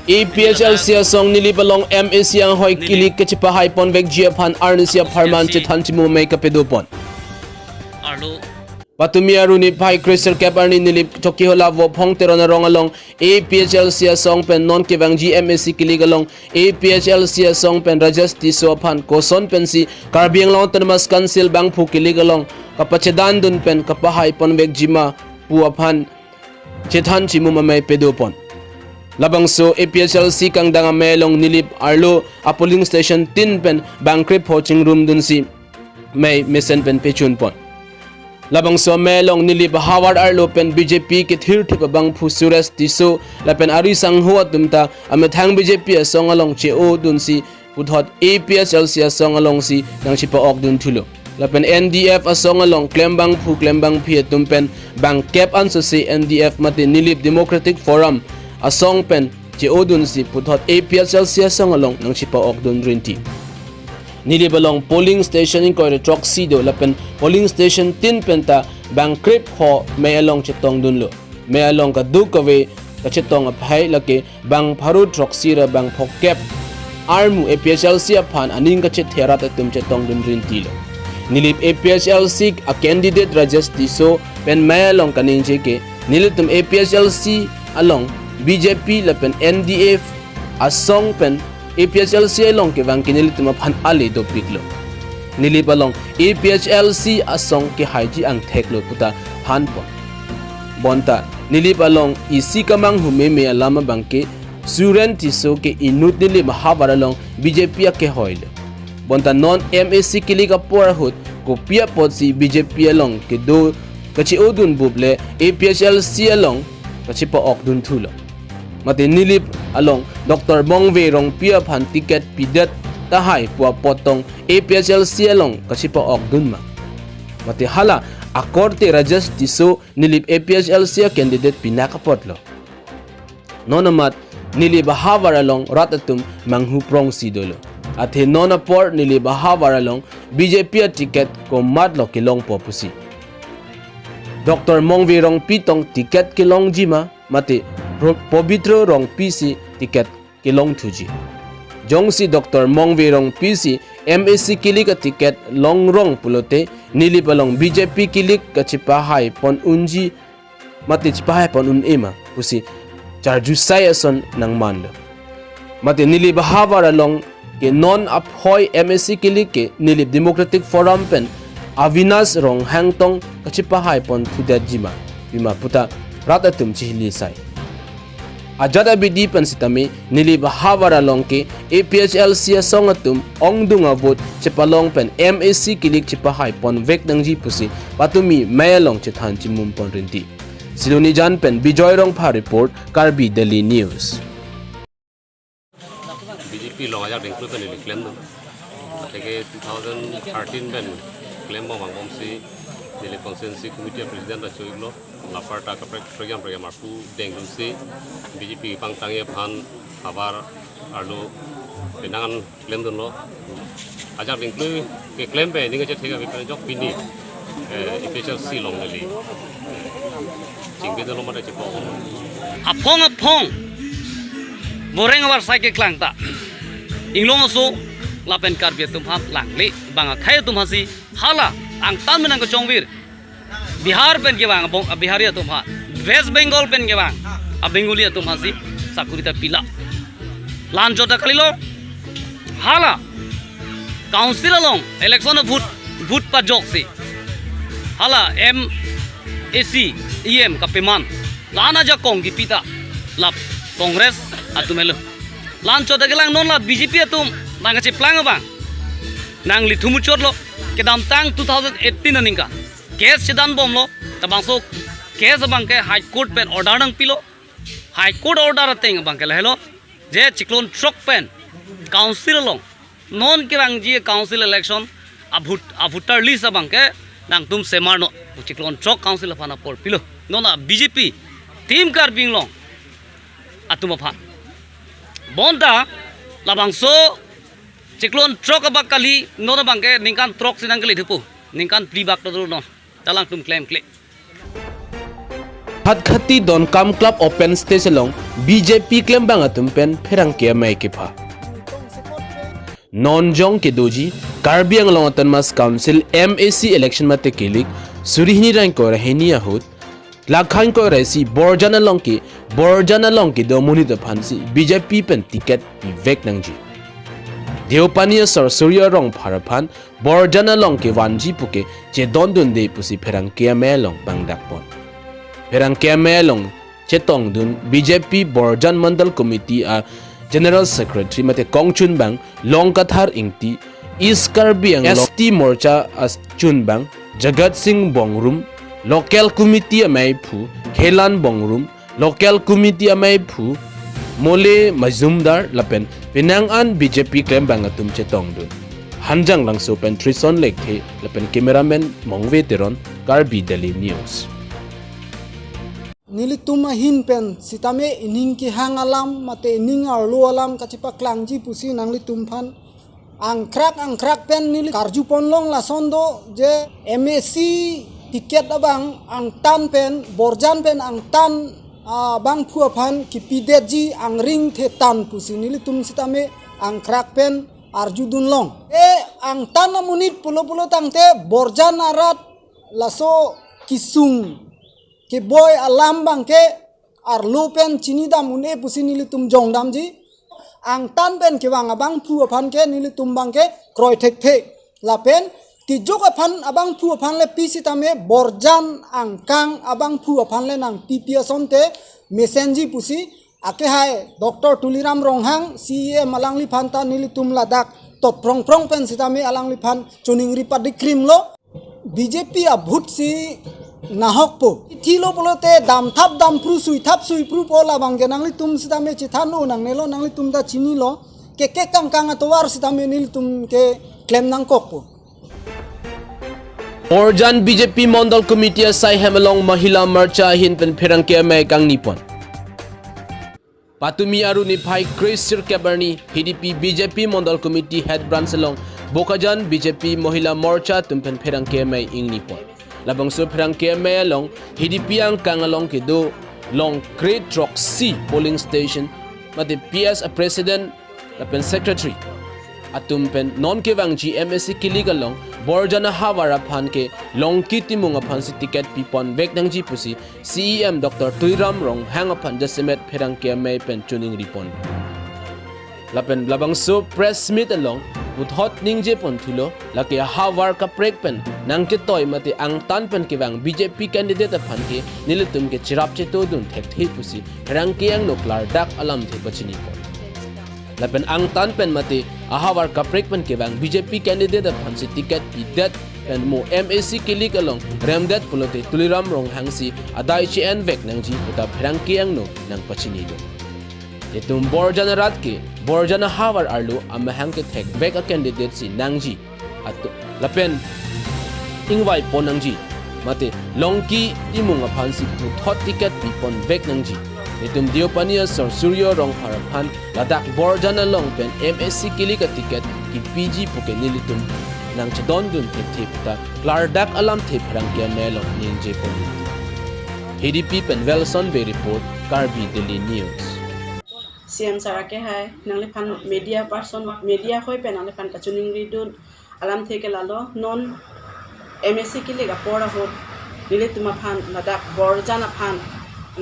EPHL sia song nilibalong MAC ang hoy kilik kachipa haipon vek GFhan Arnisia Parman chithanchimu may kapedupon. Arlo Patumia runi pai crystal cap arni nilip choki hola vo phong terona rong along APHL sia song pen non kevang GMAC kilik along APHL sia song pen rajas tiso phan koson pen si karbiang long tanmas council bang phu kilik along kapachedan dun pen kapahai pon vek jima pu aphan chithanchimu may pedupon. Labang so APHL si kang danga melong nilip arlo a polling station tin pen bangkrip coaching room dun si may mesen pen pechun pon. Labang so melong nilip Howard arlo pen BJP ke thir thipa bang phu Suresh tiso lapen ari sang huat dumta amethang BJP song along che o dun si puthot APHL si song along si nang chipa ok dun thulo lapen NDF asong along klembang phu klembang phi tumpen bang cap an so si NDF mate nilip Democratic Forum asong pen che o dun si puthot APHL si song along nang chipa ok dun rinti nilibalong polling station in koire troxy do lapen polling station tin penta bang krip ho may along chetong dunlo may along ka du kave ka chetong aphai lake bang pharu troxy ra bang phokep armu APHL si aphan aning ka chet thera ta tum chetong dun rin tilo nilip APHL si a candidate rajas tiso pen may along kaning jeke nilitum APHL si along BJP lapen NDF asong pen APHLC along ke bang kinili tuma phan ali do piklo nili balong APHLC asong ke haji ang theklo puta phan po bonta nili balong isi kamang hume me alama bangke suren tiso ke inut nili mahabaralong BJP ke hoile bonta non MAC kilika por hut ko pia pot si BJP along ke do kachi odun buble APHLC along kachi pa ok dun thulo mati nilip along Dr. Bongve rong pia phan ticket pidat tahai pua potong APHL si along kasi pa ok dun ma mati hala akorte rajas tiso nilip APHL si candidate pinakapotlo nonamat nilip havar along ratatum manghu prong sidolo athe nona por nilip havar along BJP ticket ko matlo kilong popusi Dr. Mongve rong pitong ticket kilong jima mati Pobitro rong PC tiket kilong tuji. Jong si Dr. Mongve rong PC MAC kilik a tiket long rong pulote nili balong BJP kilik ka chipahai pon unji mati chipahai pon un ema pusi charjusai ason nang manlo. Mati nili bahavar along ke non uphoy MAC kilik ke nili Democratic Forum pen Avinas rong hangtong ka chipahai pon thudat jima bima puta ratatum chihli sai. Ajada bidi pensitami nili bahavar along ke APHL sia songatum ongdunga vote chepalong pen MAC kilik chepahai pon vek dangji pusi patumi mayalong chethan chimum pon rinti siluni jan pen bijoy rong pha report Karbi Daily News BJP long ajak dengklu pen nili claim tege 2013 pen claim bom bom si nili consensus committee president da choiglo laparta ka program arpu denglum si BJP pang tangi phan abar arlo penangan claim dunlo ajak dengklu ke claim pe ninga che thega pe jok pini APHLC long nali jingbe dolo mata che po apong boreng war sai ke klang ta inglong so lapen Karbi tum hap lang le banga khai tum hasi hala ang tan menang ko chongwir Bihar pen ke bang Biharia tum ha West Bengal pen ke bang Bengalia tum hasi sakurita pila lan jota kalilo hala council along election vote pa jok si hala MAC EM kapeman lana ja kong gi pita lap Congress atumelo lan jota kelang non la BJP atum nang che plang bang nang li thumu chotlo ke dam tang 2018 aninga case sedan bomlo tabangso case bangke high court pen order nang pilo high court order ateng bangke lehlo je cyclone truck pen council long non ki bang ji council election voter list bangke nang tum semarno cyclone truck council phana por pilo nona BJP team Karbi long atuma pha bonda labangso cyclone truck abakali nona bangke ningkan truck sinang kali thupu ningkan plibak to no talang tum claim Khati Don Kam Club Open Stage along BJP claim bangatum pen pherang ke mai ke pha non jong ke doji Karbi Anglong Autonomous Council MAC election mate kelik surihni rank ko raheni ahut lakhain ko resi borjana long ke do muni da phansi BJP pen ticket vivek nangji Deopania sor surya rong pharaphan borjana long ke wanji puke je don dun de pusi pherang ke melong bangdak pon Perang Kemelong Chetong Dun BJP Borjan Mandal Committee a General Secretary mate Kongchun Bang Long Kathar Ingti East Karbi Anglong ST Morcha as Chun Bang Jagat Singh Bongrum Local Committee a Maipu Khelan Bongrum Local Committee a Maipu Mole Mazumdar Lapen Penang an BJP claim bangatum Chetong Dun Hanjang lang so pen Trison Lekhe Lapen cameraman Mongve Teron Karbi Daily News Nilituma hin pen sitame ining ki hang alam mate ining arlo alam kacipa klangji pusi nang litum phan angkrak pen nili karju ponlong la sondo je MAC tiket abang ang tan pen borjan pen ang tan bang phua phan ki pideji ang ring the tan pusi nilitum sitame angkrak pen arju dunlong ang tan amunit pulo tangte borjan arat laso kisung ke boy alam bang ke arlo pen chini dam une pusi nilitum jong dam ji ang tan pen ke wang abang phu phan ke nilitum bang ke kroi thek la pen ti jok phan abang phu phan le pi sitame borjan ang kang abang phu phan le nang ppia sonte mesenji pusi ake hai Dr. Tuliram Ronghang CA malangli phan ta nilitum ladak tot prong pen sitame alangli phan chuning ripat dikrim lo BJP abhut si nahok po thilo polote dam thap dam pru sui thap sui pru pola bangge nangli tum sitame chithanu nang nelo nangli tum da chini lo ke kang atwar sitame nil tum ke claim nang kok po Borjan BJP Mandal Committee sai hemalong mahila marcha hin pen pherang ke mai kang nipon Patumi aru ni phai Krisir Kebarni PDP BJP Mandal Committee head branch along Bokajan BJP Mahila Morcha tumpen pherang ke mai ing nipon Labang so pherang ke mai along PDP ang kangalong ke do long Great Rock C polling station mate PS a president lapen secretary atumpen non ke wangji MSC kiligalong borjana hawara phan ke long kitimung aphan si ticket pipon bek nangji pusi CEM Dr. Tuiram Rong hang aphan jasemet pherang ke mai pen tuning ripon lapen labang so press meet along Uthot ningje pon thulo lake hawar ka prek pen nang ke toy mate ang tan pen ke bang BJP candidate phan ke nilitum ke chirap che to dun thek thei pusi rang ke ang noklar dak alam the bachini pon lapen ang tan pen mate hawar ka prek pen ke bang BJP candidate phan si ticket pidat pen mo MAC kilik along remdat pulote tuliram rong hangsi adai chi en vek nang ji uta rang ke ang no nang bachini do Itum borjana ratke borjana hawar arlo amahang ke thek back a candidate si nangji at lapen ingwai pon nangji mate longki imung aphan si thot ticket pipon back nangji itum diopania sor suryo rong harapan ladak borjana long pen MSC kilika ticket ki PG puke nilitum nang chadon dun thep ta klardak alam thep rang kya melong ningje pon HDP pen Wilson be report Karbi Daily News CM sarake hai nangli pan media person media khoi pe nangli pan kachuning ridun alam theke lalo non MSC kile ga pora ho dile tuma phan ladak borjana phan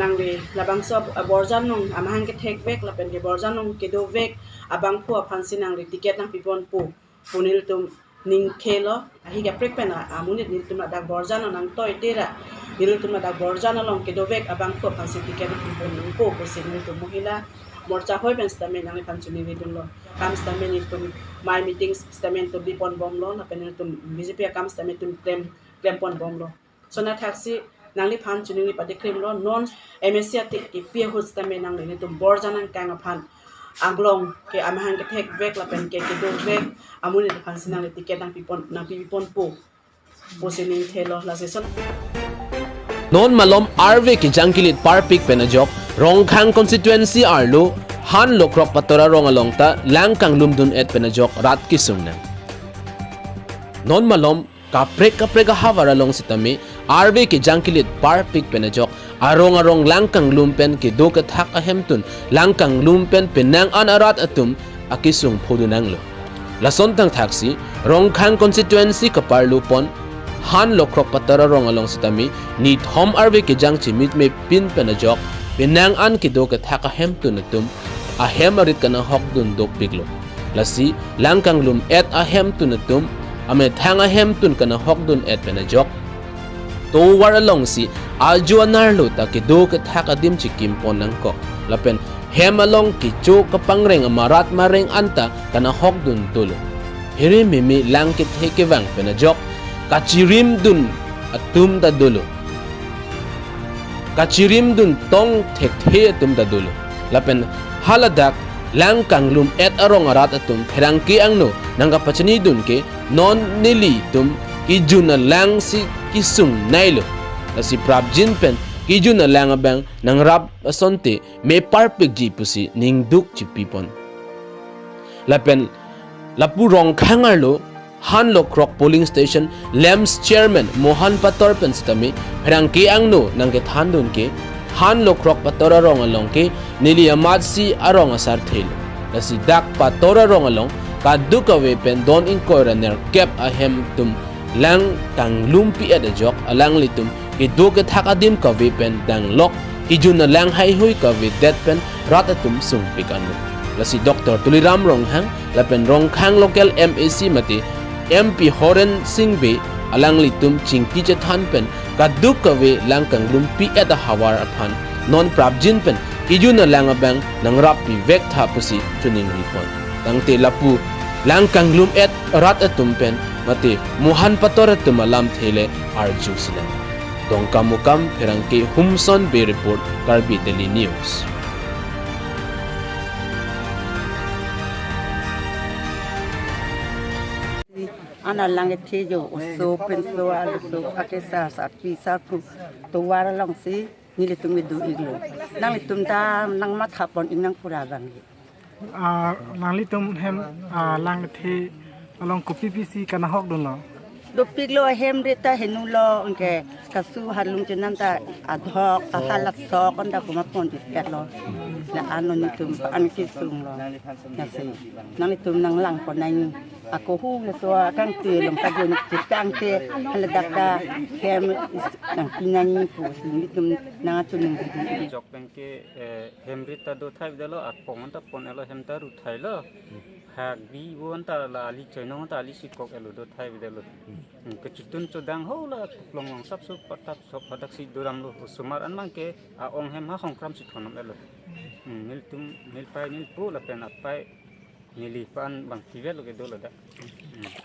nangli labang sob borjan nong amahang ke thek back la pen ke borjan nong ke do vek abang phu phan sinang ri ticket nang pipon pu punil tum ning khelo ahi ga prek pen amuni nil tum ladak borjan nang toy tera nil tum ladak borjan long ke do vek abang phu phan si ticket nang pipon pu ko sinil tum mohila Morcha hoy pen stamen ang ipan chuni vidun lo kam stamen itum my meetings stamen to bipon bom lo na pen itum BJP kam stamen tum klem pon bom lo so na taxi nangli phan chuni ni pade krim lo non MSC ati pi ho stamen nang ni tum borjan ang kang phan anglong ke amahang ke thek vek la pen ke do vek amuni phan sinang ticket nang pipon po posinin thelo la session Non malom RV ki jangkilit parpik penajok Rongkhang constituency arlo han lokrok patora rongalong ta langkang lumdun et penajok rat kisungna Non malom kaprek hawara long sitame RV ki jangkilit parpik penajok arong langkang lumpen ke do ka thak ahem tun langkang lumpen penang an arat atum akisung phudunang lo lason tang thaksi rong khang constituency ka parlu pon han lokrok patara rong along sitami ni thom arve ke jang chimit me pin penajok penang an ke do ka thak ahem tun atum ahem arit kana hok dun dok biglo lasi langkang lum et ahem tun atum ame thang ahem tun kana hok dun et penajok to war along si ajo narlo ta ke do ka thak adim chikim pon nang ko lapen hem along ki cho ka pangreng amarat mareng anta kana hok dun tulo here mimi langkit heke wang penajok kachirim dun atum da dulo kachirim dun tong thek the atum da dulo lapen haladak langkang lum et arong arat atum pherangki angno nangka pachani dun ke non nili tum kijuna lang si kisung nailo asi prabjin pen kijuna lang abang nang rap asonte me parpik ji pusi ning duk chi pipon lapen lapu rong khangarlo hanlo krok polling station lems chairman mohan pator pen sitami pherangki angno nangke thandun ke hanlo krok patora rong along ke nili amat si arong asar thil asi dak patora rong along kaduka we pen don in koraner kep ahem tum lang tang lumpi ada jok alang litum ke do ke thakadim ka we pen dang lok kijuna lang hai hui ka we det pen ratatum sung pikanu lasi dr tuliram rong hang lapen rong khang local mac mate mp horen singbe alang litum chingki che than pen kaduk ka we lang kang lumpi ada hawar aphan non prabjin pen kijuna lang abang nang rapi vek tha pusi tuning ripon tangte lapu lang kang lum et rat atum pen mate mohan pator atum alam thele arju silan dongka mukam pherangke humson be report karbi daily news ana langit tejo so pen so al so akesa sa pisa ku to wara long si nili tumi du iglo nang litum ta nang mat khapon inang pura bang nang litum hem lang the along ko PPC kana hok don lo do piglo hem reta henu lo onke kasu halung jenam ta adhok ta halat so kon da kuma pon ket lo la anu nitum an kisung lo nasi nang litum nang lang ko nang ako hu le so kang te lom ta jon kang te haladak da hem nang pinani ko nitum na chuning jok penke hem reta do thai dalo at pon ta pon elo hem ta ru thai lo hak bi won ta la ali choino ta ali sikok elo do thai dalo kecutun codang ho la long sap su patap sop padak si duram lo sumar an mang ke a ong hem ha khong kram si thonam elo nil tum nil pai nil pu la pen at pai nili pan bang kivel lo ke do la da